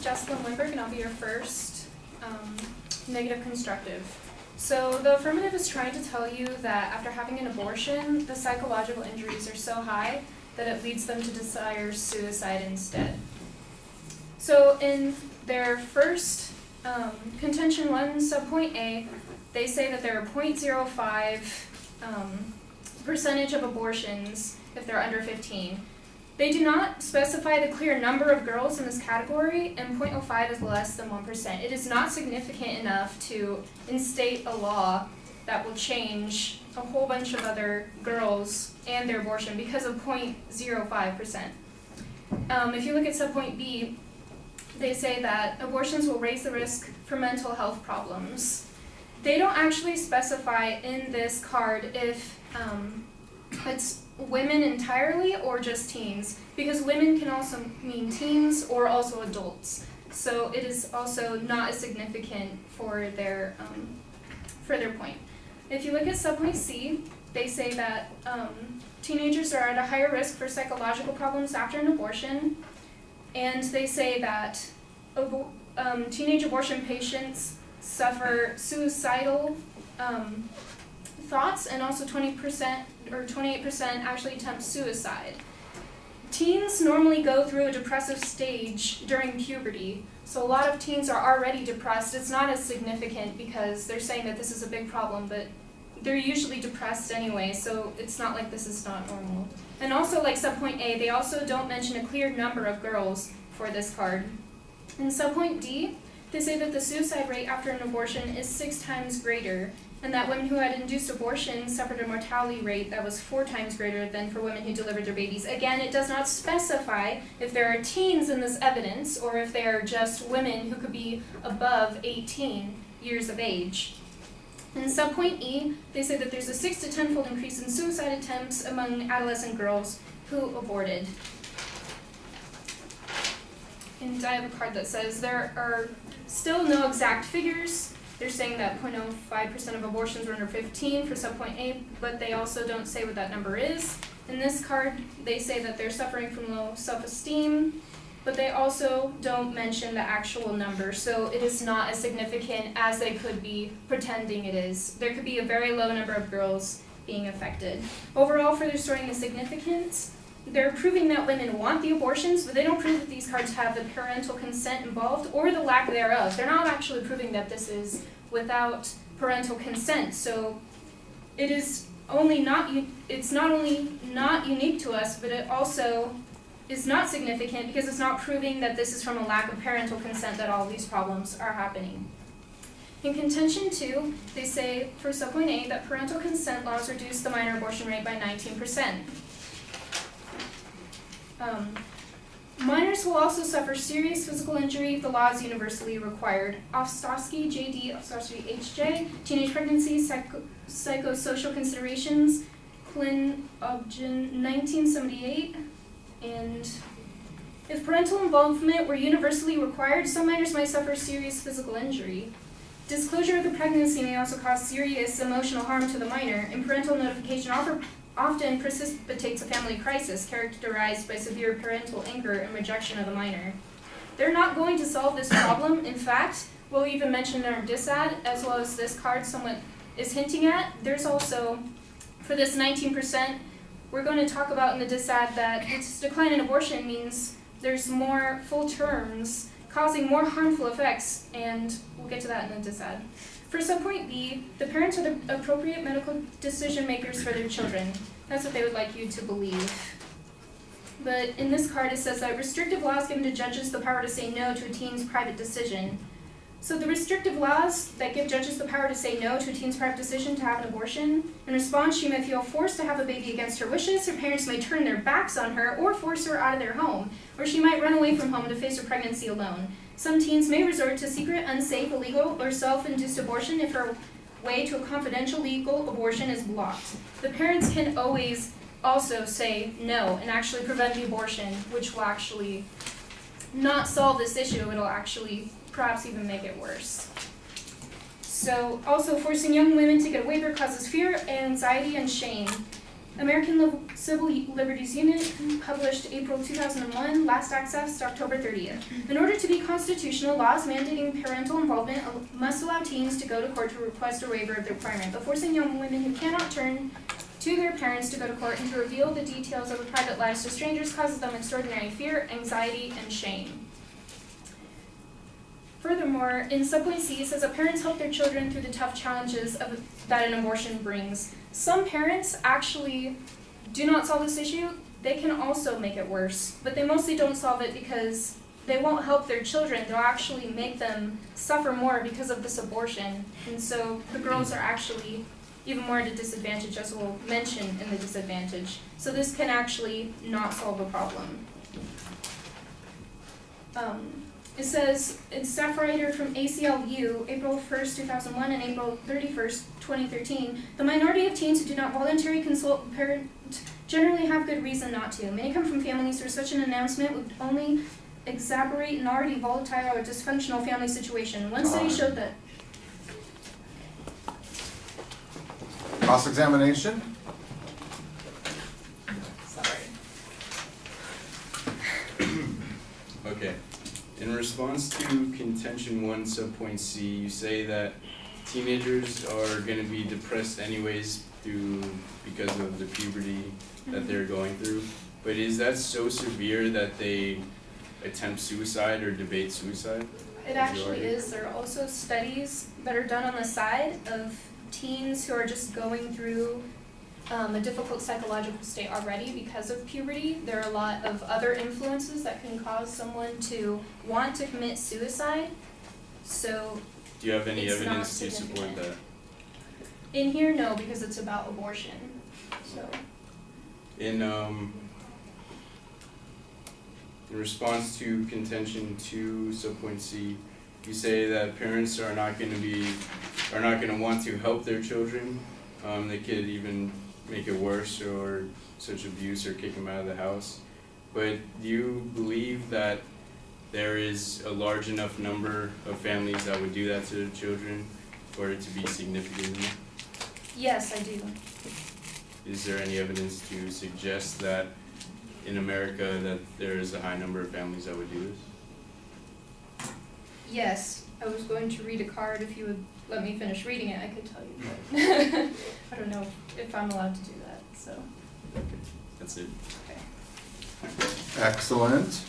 Jessica Wimberg, and I'll be your first negative constructive. So the affirmative is trying to tell you that after having an abortion, the psychological injuries are so high that it leads them to desire suicide instead. So in their first contention 1, subpoint A, they say that there are 0.05 percentage of abortions if they're under 15. They do not specify the clear number of girls in this category, and 0.05 is less than 1%. It is not significant enough to instate a law that will change a whole bunch of other girls and their abortion because of 0.05%. If you look at subpoint B, they say that abortions will raise the risk for mental health problems. They don't actually specify in this card if it's women entirely or just teens, because women can also mean teens or also adults. So it is also not as significant for their point. If you look at subpoint C, they say that teenagers are at a higher risk for psychological problems after an abortion, and they say that teenage abortion patients suffer suicidal thoughts, and also 20% or 28% actually attempt suicide. Teens normally go through a depressive stage during puberty, so a lot of teens are already depressed. It's not as significant because they're saying that this is a big problem, but they're usually depressed anyway, so it's not like this is not normal. And also, like subpoint A, they also don't mention a clear number of girls for this card. In subpoint D, they say that the suicide rate after an abortion is 6 times greater, and that women who had induced abortion suffered a mortality rate that was 4 times greater than for women who delivered their babies. Again, it does not specify if there are teens in this evidence or if they are just women who could be above 18 years of age. In subpoint E, they say that there's a 6 to 10-fold increase in suicide attempts among adolescent girls who aborted. And I have a card that says there are still no exact figures. They're saying that 0.05% of abortions were under 15 for subpoint A, but they also don't say what that number is. In this card, they say that they're suffering from low self-esteem, but they also don't mention the actual number, so it is not as significant as they could be pretending it is. There could be a very low number of girls being affected. Overall, for their storing the significance, they're proving that women want the abortions, but they don't prove that these cards have the parental consent involved or the lack thereof. They're not actually proving that this is without parental consent. So it is it's not only not unique to us, but it also is not significant because it's not proving that this is from a lack of parental consent that all of these problems are happening. In contention 2, they say for subpoint A that parental consent laws reduce the minor abortion rate by 19%. Minors will also suffer serious physical injury if the law is universally required. Ostowski, J.D., Ostowski, H.J., teenage pregnancy, psychosocial considerations, Klin, Obgen, 1978, and if parental involvement were universally required, some minors might suffer serious physical injury. Disclosure of the pregnancy may also cause serious emotional harm to the minor, and parental notification often precipitates a family crisis characterized by severe parental anger and rejection of the minor. They're not going to solve this problem. In fact, we'll even mention in our disad, as well as this card somewhat is hinting at, there's also, for this 19%, we're going to talk about in the disad that its decline in abortion means there's more full terms causing more harmful effects, and we'll get to that in the disad. For subpoint B, the parents are the appropriate medical decision makers for their children. That's what they would like you to believe. But in this card it says that restrictive laws given to judges the power to say no to a teen's private decision. So the restrictive laws that give judges the power to say no to a teen's private decision to have an abortion, in response she may feel forced to have a baby against her wishes, her parents may turn their backs on her or force her out of their home, or she might run away from home to face her pregnancy alone. Some teens may resort to secret, unsafe, illegal, or self-induced abortion if her way to a confidential legal abortion is blocked. The parents can always also say no and actually prevent the abortion, which will actually not solve this issue. It'll actually perhaps even make it worse. So also forcing young women to get a waiver causes fear, anxiety, and shame. American Civil Liberties Unit published April 2001, last accessed October 30th. In order to be constitutional, laws mandating parental involvement must allow teens to go to court to request a waiver of the requirement, but forcing young women who cannot turn to their parents to go to court and to reveal the details of their private lives to strangers causes them extraordinary fear, anxiety, and shame. Furthermore, in subpoint C, it says that parents help their children through the tough challenges that an abortion brings. Some parents actually do not solve this issue. They can also make it worse, but they mostly don't solve it because they won't help their children. They'll actually make them suffer more because of this abortion. And so the girls are actually even more at a disadvantage, as we'll mention in the disadvantage. So this can actually not solve the problem. It says, it's staff writer from ACLU, April 1st, 2001 and April 31st, 2013, the minority of teens who do not voluntarily consult a parent generally have good reason not to. Many come from families where such an announcement would only exacerbate an already volatile or dysfunctional family situation. One study showed that. Cross-examination? Sorry. Okay. In response to contention 1 subpoint C, you say that teenagers are going to be depressed anyways because of the puberty that they're going through. But is that so severe that they attempt suicide or debate suicide? It actually is. There are also studies that are done on the side of teens who are just going through a difficult psychological state already because of puberty. There are a lot of other influences that can cause someone to want to commit suicide. So do you have any it's evidence not to support that? In here, no, because it's about abortion. So In response to contention 2 subpoint C, you say that parents are not going to want to help their children. They could even make it worse or such abuse or kick them out of the house. But do you believe that there is a large enough number of families that would do that to their children for it to be significant enough? yes, I do. Is there any evidence to suggest that in America that there is a high number of families that would do this? Yes, I was going to read a card. If you would let me finish reading it, I could tell you, but I don't know if I'm allowed to do that, so. Okay, that's it. Okay. Excellent.